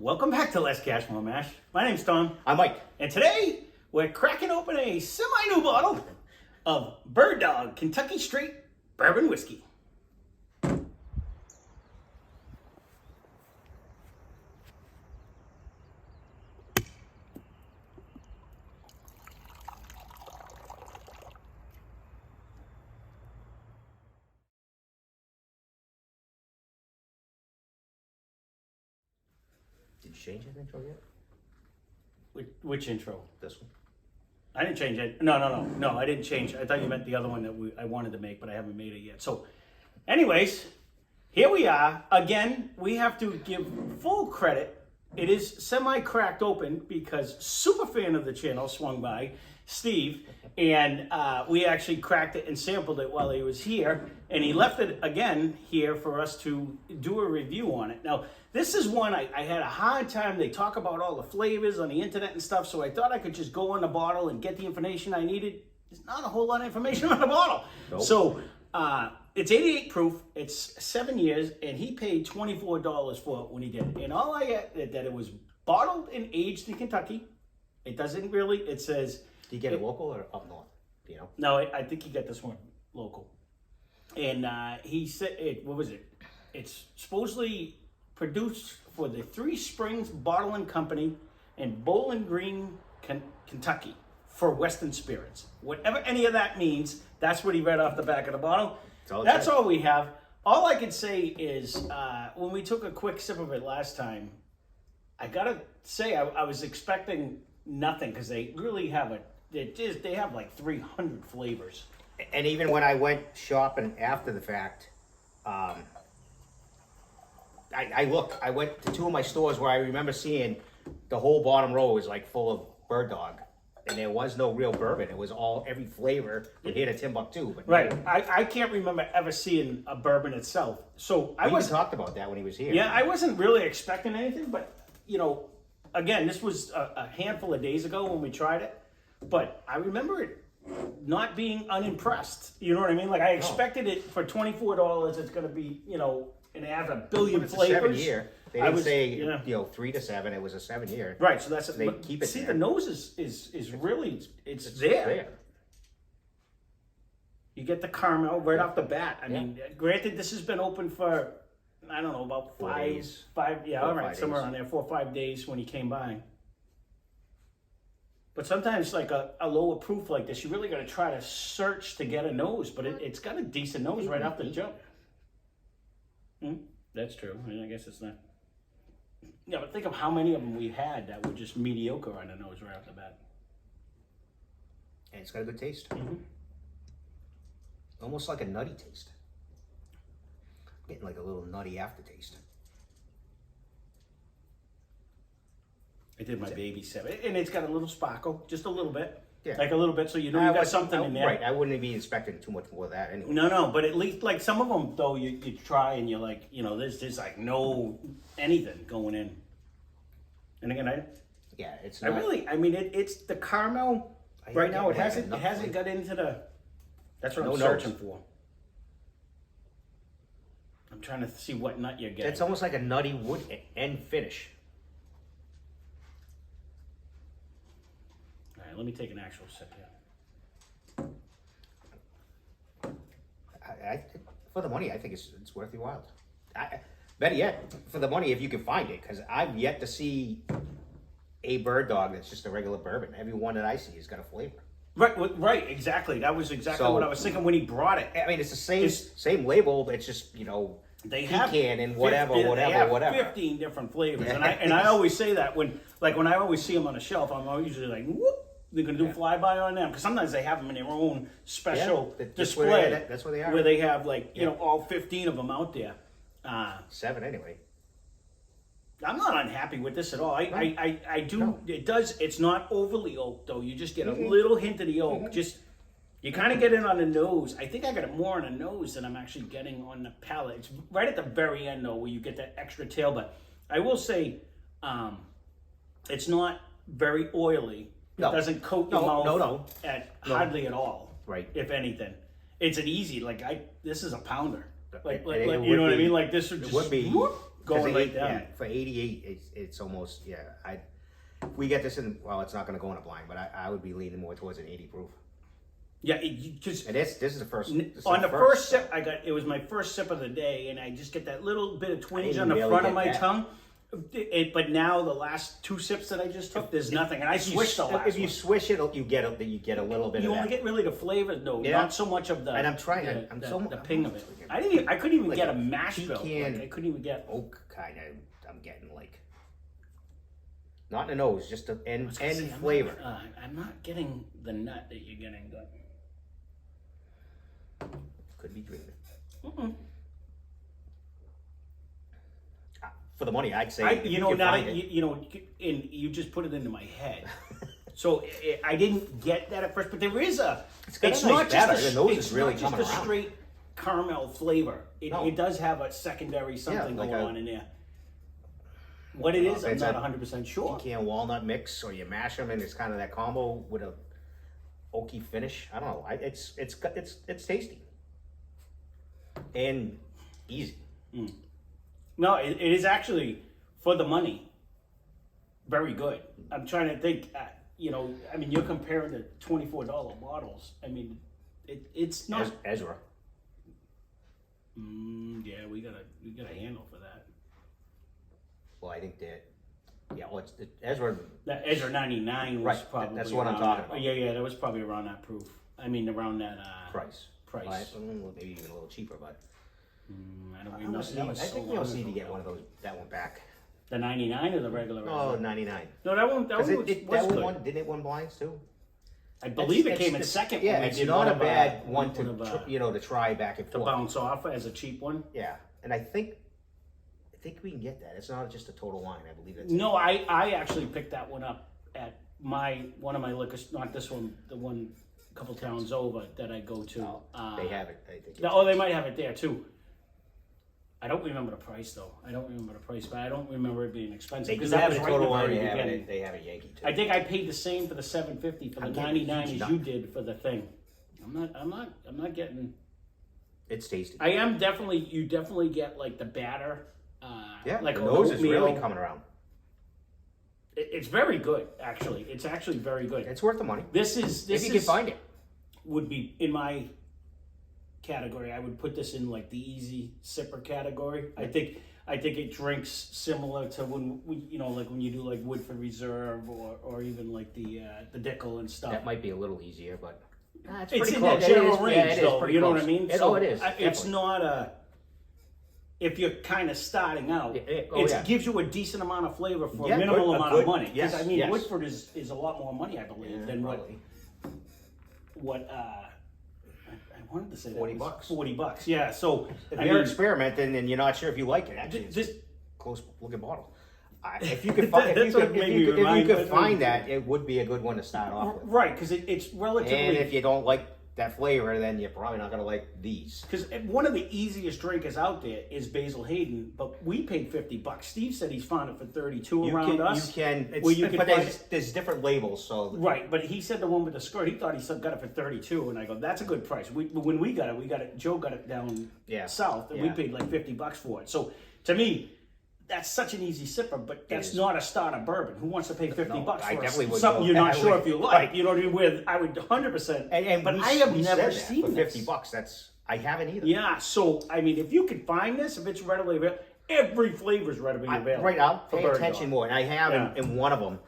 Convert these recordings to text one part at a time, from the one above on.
Welcome back to Less Cash, More Mash. My name's Tom. I'm Mike. And today, we're cracking open a semi-new bottle of Birddog Kentucky Straight Bourbon Whiskey. Did you change that intro yet? Which intro? This one? I didn't change it. No, I didn't change. I thought you meant the other one that I wanted to make, but I haven't made it yet. So, anyways, here we are. Again, we have to give full credit. It is semi-cracked open because super fan of the channel swung by, Steve, and we actually cracked it and sampled it while he was here, and he left it again here for us to do a review on it. Now, this is one I had a hard time. They talk about all the flavors on the internet and stuff, so I thought I could just go on the bottle and get the information I needed. There's not a whole lot of information on the bottle. Nope. So it's 88 proof, it's 7 years, and he paid $24 for it when he did it. And all I get that it was bottled and aged in Kentucky. It doesn't really, it says... Do you get it local or up north? Do you know? No, I think he got this one local. And he said, what was it? It's supposedly produced for the Three Springs Bottling Company in Bowling Green, Kentucky for Western Spirits. Whatever any of that means, that's what he read off the back of the bottle. That's all we have. All I can say is when we took a quick sip of it last time, I gotta say I was expecting nothing because they really have they have like 300 flavors. And even when I went shopping after the fact, I went to two of my stores where I remember seeing the whole bottom row was like full of Birddog, and there was no real bourbon. It was all every flavor. We hit a Timbuktu, but right. I can't remember ever seeing a bourbon itself. So we talked about that when he was here. Yeah, I wasn't really expecting anything, but again, this was a handful of days ago when we tried it, but I remember it not being unimpressed. You know what I mean? Like I expected it for $24. It's going to be, and it has a billion flavors. A 7 year. They didn't say 3 to 7. It was a 7 year. Right. So that's so they keep it. See, there. the nose is really it's there. You get the caramel right off the bat. I mean, granted, this has been open for I don't know about 4 days. all right, somewhere around there, 4 or 5 days when he came by. But sometimes, like a lower proof like this, you really got to try to search to get a nose. But it's got a decent nose right off the jump. That's true. I mean, I guess it's not. Yeah, but think of how many of them we had that were just mediocre on the nose right off the bat. And it's got a good taste. Mm-hmm. Almost like a nutty taste. Getting like a little nutty aftertaste. I did my baby sip, and it's got a little sparkle, just a little bit. Yeah. Like a little bit, so you know you got something in there. Right, I wouldn't be expecting too much more of that anyway. No, but at least like some of them though, you try and you're like, there's like no anything going in. And again, it's not. It's the caramel. Right now, it hasn't got into the. That's what I'm searching for. I'm trying to see what nut you're getting. It's almost like a nutty wood end finish. All right, let me take an actual sip here. For the money, I think it's worth your while. Better yet, for the money, if you can find it, because I've yet to see a Birddog that's just a regular bourbon. Every one that I see has got a flavor. Right, exactly. That was exactly what I was thinking when he brought it. I mean, it's the same label, but it's just, they have pecan and whatever. 15 different flavors. Yeah. And I always say that when I always see them on a shelf, I'm usually like, whoop, they're going to do flyby on them. Because sometimes they have them in their own special display. That's where they are. Where they have all 15 of them out there. 7 anyway. I'm not unhappy with this at all. I do. No. It's not overly oak though. You just get a little hint of the oak. Just you kind of get it on the nose. I think I got it more on the nose than I'm actually getting on the palate. It's right at the very end though, where you get that extra tail. But I will say, it's not very oily. It doesn't coat your mouth hardly at all. Right. If anything, it's an easy. This is a pounder. Like you know what I mean? Like this would just. It would be. going right down. Yeah, for 88, it's almost, yeah. If we get this in, well, it's not going to go in a blind, but I would be leaning more towards an 80 proof. Yeah, you just And this is the first. on the first sip, it was my first sip of the day, and I just get that little bit of twinge on the front of my tongue. But now the last 2 sips that I just took, there's nothing, and I switched the last one. If you swish it, you get a little bit. You of only that. get really the flavor, though, not so much of the. And I'm trying. The ping of it. I couldn't even get a mash bill. I couldn't even get oak kind of. I'm getting like. Not in the nose, just the end flavor. I'm not getting the nut that you're getting, but. Could be dreaming. For the money, I'd say. And you just put it into my head. So I didn't get that at first, but there is a. It's not just a straight caramel flavor. It does have a secondary something going on in there. What it is, I'm not 100% sure. Pecan walnut mix, or you mash them, and it's kind of that combo with a oaky finish. I don't know. It's tasty and easy. No, it is actually, for the money, very good. I'm trying to think. You're comparing to $24 bottles. I mean, it's not Ezra. Yeah, we got a handle for that. Well, I think that. Yeah, well, it's Ezra. That Ezra 99 was probably. That's what I'm talking about. Yeah, that was probably around that proof. I mean, around that price. Maybe even a little cheaper, but. I don't remember. I think we also need to get one of those. That one back. The 99 or the regular? Oh, 99. No, that one was good. Didn't it win blinds too? I believe it came in second. Yeah, it's not a bad one to try back and forth. To bounce off as a cheap one. Yeah, and I think we can get that. It's not just a total wine. I believe it's. No, I actually picked that one up at one of my liquor, not this one, the one a couple towns over that I go to. They have it. I think. They might have it there too. I don't remember the price though. But I don't remember it being expensive. Because that was right in the very beginning. They have a Yankee too. I think I paid the same for the $7.50 for the 99 as you did for the thing. I'm not getting. It's tasty. You definitely get like the batter. Like the nose is really coming around. It's very good, actually. It's actually very good. It's worth the money. This is if you can find it. Would be in my category. I would put this in like the easy sipper category. I think it drinks similar to when when you do like Woodford Reserve or even like the Dickel and stuff. That might be a little easier, but it's pretty close. That general range, though. You know what I mean? It is. It's not a. If you're kind of starting out, it gives you a decent amount of flavor for a minimal amount of money. Because Woodford is a lot more money, I believe, than what I wanted to say. $40. $40, yeah. So if you're experimenting and you're not sure if you like it, actually, it's close looking bottle. If you could find that, it would be a good one to start off with. Right, because it's relatively. And if you don't like that flavor, then you're probably not going to like these. Because one of the easiest drinkers out there is Basil Hayden, but we paid $50. Steve said he's found it for $32 around us. There's different labels, so right. But he said the one with the skirt, he thought he got it for $32, and I go, that's a good price. When we got it. Joe got it down south, and we paid like $50 for it. So to me, that's such an easy sipper, but that's not a starter bourbon. Who wants to pay $50 for something you're not sure if you like? Right. You know what I mean? Where I would 100%. But I have never seen this for $50. I haven't either. Yeah. So I mean, if you can find this, if it's readily available, every flavor is readily available. Right. I'll pay attention more, and I have in one of them.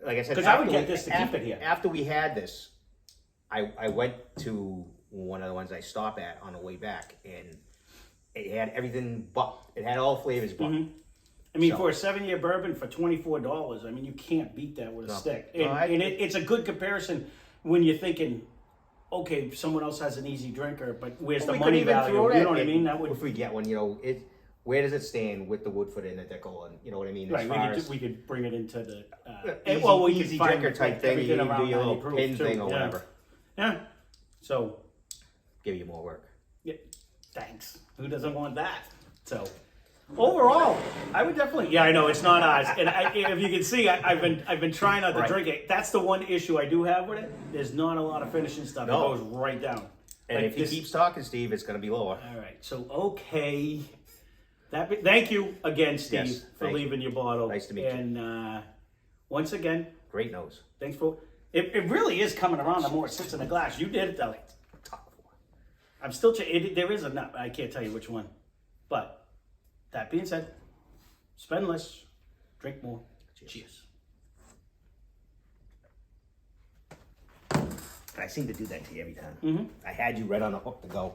Like I said, because I would get this to keep it here. After we had this, I went to one of the ones I stop at on the way back, and it had everything but. It had all flavors but. Mm-hmm. I mean, for a 7-year bourbon for $24, I mean, you can't beat that with a stick. And it's a good comparison when you're thinking, okay, someone else has an easy drinker, but where's the money value? You know what I mean? If we get one, where does it stand with the Woodford and the Dickel, and you know what I mean? Right, we could bring it into the easy drinker type thing. You can do your little pin thing or whatever. Yeah. So, give you more work. Yeah. Thanks. Who doesn't want that? So. Overall, I would definitely. Yeah, I know it's not ours, and if you can see, I've been trying not to drink it. That's the one issue I do have with it. There's not a lot of finishing stuff. No. It goes right down. And if he keeps talking, Steve, it's going to be lower. All right. So okay, Thank you again, Steve, Yes, for thank you. leaving your bottle. Nice to meet you. And once again, Great nose. thanks for. It really is coming around the more it sits in the glass. You did it though. I'm still. There is a nut. I can't tell you which one. But that being said, spend less, drink more. Cheers. I seem to do that to you every time. Mm-hmm. I had you right on the hook to go.